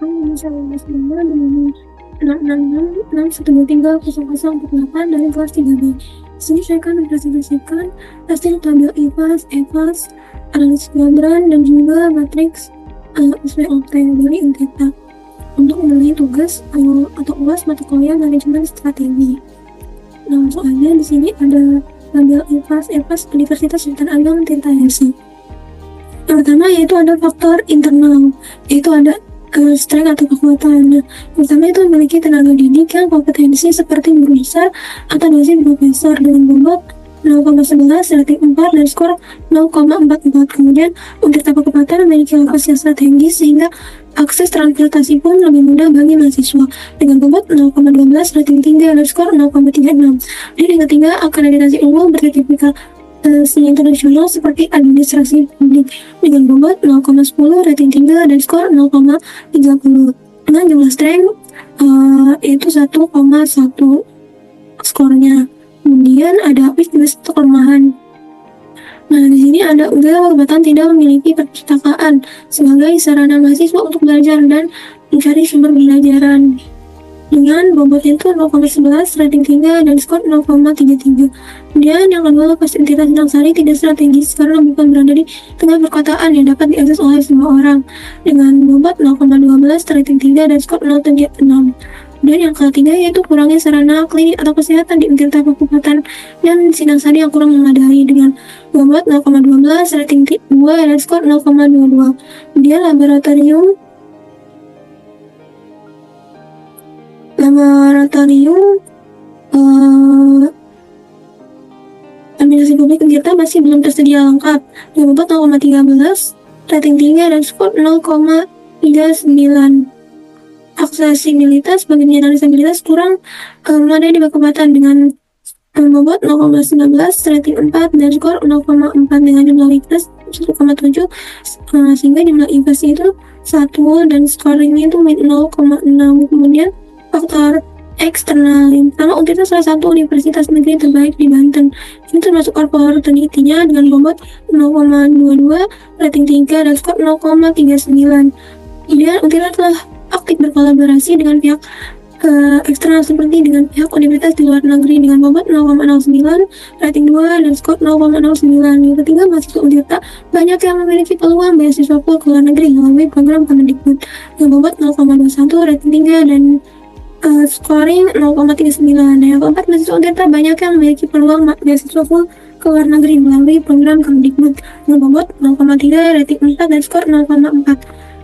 misalnya Mas Bima dengan 66661230048 dari kelas 3B. Di sini saya akan mempresentasikan hasil tabel IPAS, EVAS, analisis kuadran, dan juga matriks SWOT dari UNTETA untuk memenuhi tugas atau UAS mata kuliah manajemen strategi. Nah, soalnya di sini ada tabel IPAS, EVAS Universitas Sultan Ageng Tirtayasa. Yang pertama yaitu ada faktor internal, yaitu ada strength atau kekuatan. Nah, pertama itu memiliki tenaga didik yang kompetensi seperti guru besar atau dosen profesor dengan bobot 0,11, rating 4, dan skor 0,44. Kemudian untuk kekuatan memiliki lokasi strategis sehingga akses transportasi pun lebih mudah bagi mahasiswa dengan bobot 0,12, rating 3, dan skor 0,36. Dan yang ketiga, akreditasi unggul bersertifikat internasional seperti administrasi publik dengan bobot 0,10, rating 3, dan skor 0,30. Nah, jumlah strength itu 1,1 skornya. Kemudian ada PIS juga 1 kelemahan. Nah, di sini ada UGM Kebatan tidak memiliki perpustakaan sebagai sarana mahasiswa untuk belajar dan mencari sumber pembelajaran. Dengan bobot itu 0,11, rating 3, dan skor 0,33. Kemudian yang kedua, lokasi entitas Sindang Sari tidak strategis karena bukan berada di tengah perkotaan yang dapat diakses oleh semua orang. Dengan bobot 0,12, rating 3, dan skor 0,36. Dan yang ketiga yaitu kurangnya sarana klinik atau kesehatan di Untirta Kabupaten dan Sindang Sari yang kurang memadai dengan bobot 0,12, rating 2, dan skor 0,22. Kemudian laboratorium administrasi publik Untirta masih belum tersedia lengkap dengan bobot 0,13, rating 3, dan skor 0,39. Aksesibilitas bagi penyandang disabilitas kurang memadai di Kabupaten dengan bobot 0,19, rating 4, dan skor 0,4 dengan jumlah IPAS 1,7 sehingga jumlah IPAS itu 1 dan scoringnya itu 0,6. Kemudian faktor eksternal, yang pertama Untirta salah satu universitas negeri terbaik di Banten. Ini termasuk opportunity-nya dengan bobot 0,22, rating 3, dan skor 0,39. Kemudian Untirta telah aktif berkolaborasi dengan pihak eksternal seperti dengan pihak universitas di luar negeri dengan bobot 0,09, rating 2, dan skor 0,09. Yang ketiga, mahasiswa Untirta banyak yang memiliki peluang beasiswa full ke luar negeri melalui program Kemendikbud dengan bobot 0,21, rating 3, dan scoring 0,39. Dan yang keempat, mahasiswa Untirta banyak yang memiliki peluang beasiswa full ke luar negeri melalui program Kemendikbud dengan bobot 0,3, rating 4, dan skor 0,4.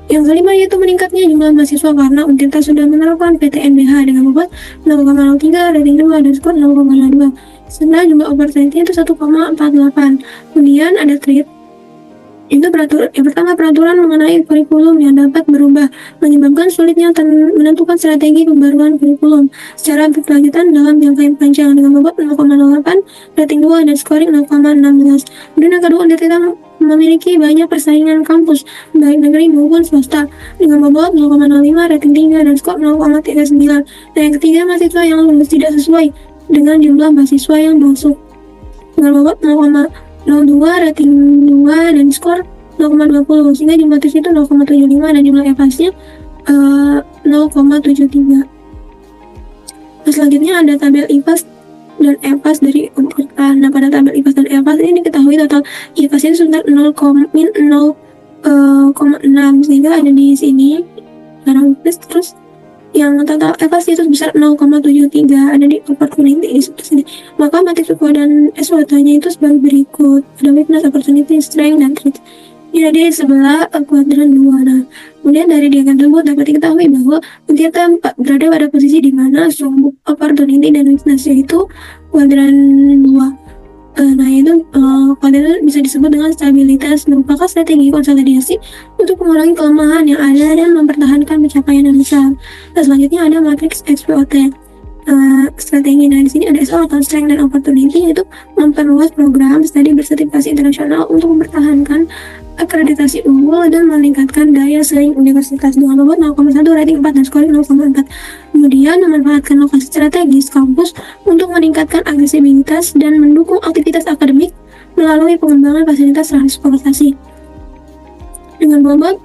Yang kelima yaitu meningkatnya jumlah mahasiswa karena Untirta sudah menerapkan PTNBH dengan bobot 0,03, rating 2, dan skor 0,2. Setelah jumlah opportunity itu 1,48. Kemudian ada TRIP. Itu yang pertama, peraturan mengenai kurikulum yang dapat berubah menyebabkan sulitnya menentukan strategi pembaruan kurikulum secara berkelanjutan dalam jangka yang panjang dengan bobot 0,08, rating 2, dan scoring 0,16. Kemudian yang kedua, Untirta memiliki banyak persaingan kampus baik negeri maupun swasta dengan bobot 0,05, rating 3, dan skor 0,39. Dan yang ketiga, mahasiswa yang lulus tidak sesuai dengan jumlah mahasiswa yang masuk dengan bobot 0,02, rating 2, dan skor 0,20 sehingga jumlah tes itu 0,75 dan jumlah EVAS-nya 0,73. Nah, selanjutnya ada tabel IPAS dan EVAS dari Untirta. Nah, pada tabel IPAS dan EVAS ini diketahui total IPAS itu sebesar 0,6 sehingga ada di sini sekarang terus yang total EVAS itu sebesar 0,73 ada di opportunity di sini. Maka matriks dan SWOT-nya itu sebagai berikut. Ada weakness, opportunity, strength, dan threat. Ini ada di sebelah kuadran 2. Nah, kemudian dari diagram tersebut dapat diketahui bahwa Untirta berada pada posisi di mana sumber opportunity dan weakness yaitu kuadran 2. Nah, itu kuadran bisa disebut dengan stabilitas, merupakan strategi konsolidasi untuk mengurangi kelemahan yang ada dan mempertahankan pencapaian yang besar. Nah, selanjutnya ada matriks SWOT. Strategi. Nah, di sini ada SWOT atau strength dan opportunity, yaitu memperluas program studi bersertifikasi internasional untuk mempertahankan akreditasi unggul dan meningkatkan daya saing universitas dengan bobot 0,1, rating 4, dan scoring 0,4. Kemudian memanfaatkan lokasi strategis kampus untuk meningkatkan aksesibilitas dan mendukung aktivitas akademik melalui pengembangan fasilitas transportasi dengan bobot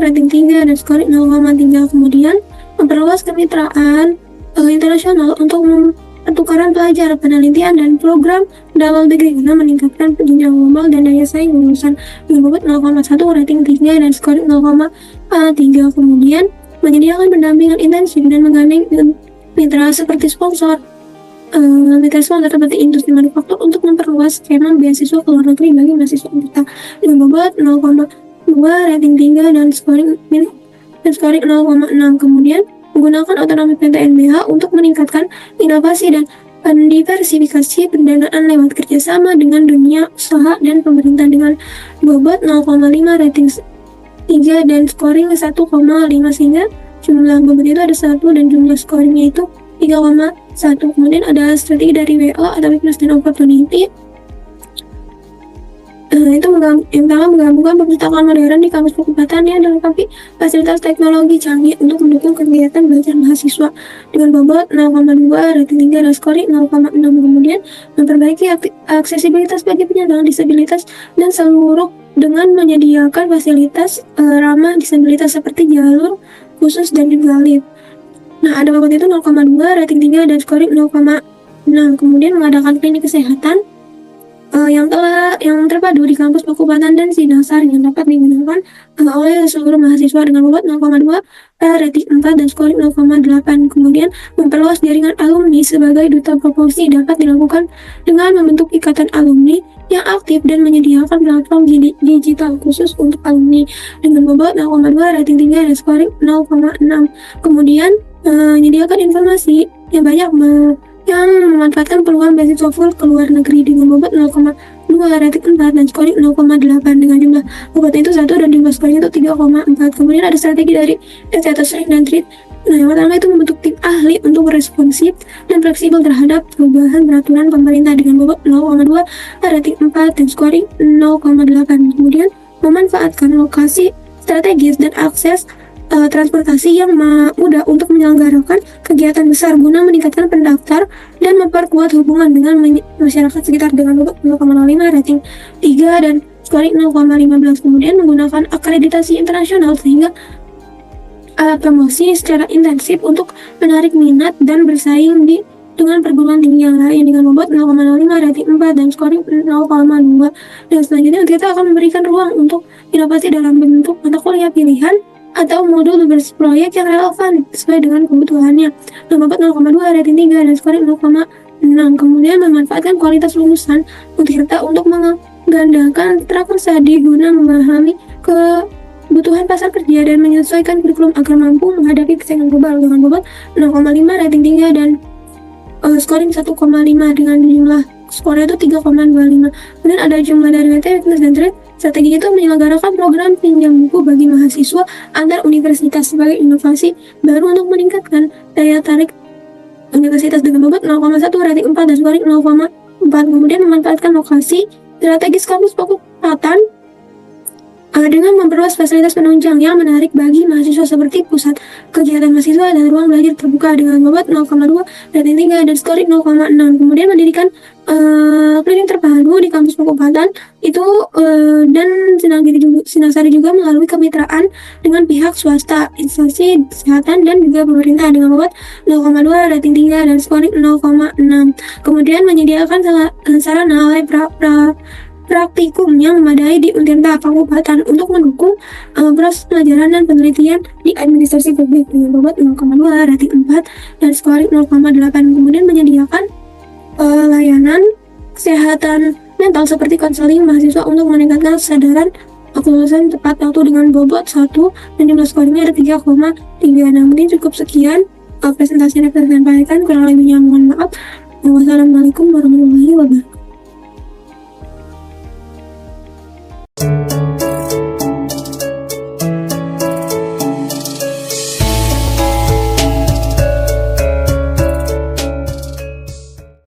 rating 3 dan scoring 0,3. Kemudian memperluas kemitraan internasional untuk pertukaran pelajar, penelitian, dan program double degree guna meningkatkan penjenjang global dan daya saing lulusan dengan bobot 0,1 rating 3 dan scoring 0,3. Kemudian menyediakan pendampingan intensif dan menggandeng mitra seperti sponsor seperti industri manufaktur untuk memperluas skema beasiswa ke luar negeri bagi mahasiswa kita dengan bobot 0,2 rating 3 dan scoring 0,6. Kemudian menggunakan otonomi PTNBH untuk meningkatkan inovasi dan diversifikasi pendanaan lewat kerjasama dengan dunia usaha dan pemerintah dengan bobot 0,5 rating 3 dan scoring 1,5, sehingga jumlah bobot itu ada 1 dan jumlah scoringnya itu 3,1. Kemudian ada strategi dari WO atau Weakness and Opportunity. Itu yang pertama menggabungkan perpustakaan modern di kampus Fakultas ya, dan dilengkapi fasilitas teknologi canggih untuk mendukung kegiatan belajar mahasiswa dengan bobot 0,2 rating 3 dan scoring 0,6. Kemudian memperbaiki aksesibilitas bagi penyandang disabilitas dan seluruh dengan menyediakan fasilitas ramah disabilitas seperti jalur khusus dan juga lift. Nah, ada bobot itu 0,2 rating 3 dan scoring 0,6. Kemudian mengadakan klinik kesehatan yang terpadu di kampus Pakubutan dan Sinasar yang dapat digunakan oleh seluruh mahasiswa dengan bobot 0,2 rating 4 dan scoring 0,8. Kemudian memperluas jaringan alumni sebagai duta promosi dapat dilakukan dengan membentuk ikatan alumni yang aktif dan menyediakan platform digital khusus untuk alumni dengan bobot 0,2 rating 3 dan scoring 0,6. Kemudian menyediakan informasi yang banyak yang memanfaatkan peluang beasiswa full ke luar negeri dengan bobot 0,2 rating 4 dan scoring 0,8 dengan jumlah bobot itu 1 dan jumlah scoring itu 3,4. Kemudian ada strategi dari status rank dan treat. Nah, yang pertama itu membentuk tim ahli untuk responsif dan fleksibel terhadap perubahan peraturan pemerintah dengan bobot 0,2 rating 4 dan scoring 0,8. Kemudian memanfaatkan lokasi strategis dan akses transportasi yang mudah untuk menyelenggarakan kegiatan besar guna meningkatkan pendaftar dan memperkuat hubungan dengan masyarakat sekitar dengan bobot 0,05 rating 3 dan scoring 0,15. Kemudian menggunakan akreditasi internasional sehingga promosi secara intensif untuk menarik minat dan bersaing dengan perguruan tinggi yang lain dengan bobot 0,05 rating 4 dan scoring 0,2. Dan selanjutnya kita akan memberikan ruang untuk inovasi dalam bentuk mata kuliah pilihan atau modul berbasis proyek yang relevan sesuai dengan kebutuhannya dengan bobot 0,2 rating 3 dan scoring 0,6. Kemudian memanfaatkan kualitas lulusan Untirta untuk menggandakan prakersa guna memahami kebutuhan pasar kerja dan menyesuaikan kurikulum agar mampu menghadapi persaingan global dengan bobot 0,5 rating 3 dan scoring 1,5 dengan jumlah skornya itu 3,25. Kemudian ada jumlah dari WT, Weakness, dan Trade. Strategi itu menyelenggarakan program pinjam buku bagi mahasiswa antar universitas sebagai inovasi baru untuk meningkatkan daya tarik universitas dengan bobot 0,1 rating 4 dan scoring 0,4. Kemudian memanfaatkan lokasi strategis kampus Pakubutan dengan memperluas fasilitas penunjang yang menarik bagi mahasiswa seperti pusat kegiatan mahasiswa dan ruang belajar terbuka dengan bobot 0,2 rating 3 dan scoring 0,6. Kemudian mendirikan klinik terpadu di kampus Pakubutan itu dan Sinasari juga melalui kemitraan dengan pihak swasta, instansi kesehatan dan juga pemerintah dengan bobot 0,2 rating 3 dan scoring 0,6. Kemudian menyediakan sarana praktikum yang memadai di Untirta Pakubutan untuk mendukung proses pelajaran dan penelitian di administrasi publik dengan bobot 0,2 rating 4 dan scoring 0,8. Kemudian menyediakan layanan kesehatan mental seperti konseling mahasiswa untuk meningkatkan kesadaran kelulusan tepat waktu dengan bobot 1 dan jumlah skornya ada 3,3. Nah, mungkin cukup sekian presentasi yang dapat saya sampaikan. Kurang lebihnya mohon maaf. Wassalamualaikum warahmatullahi wabarakatuh.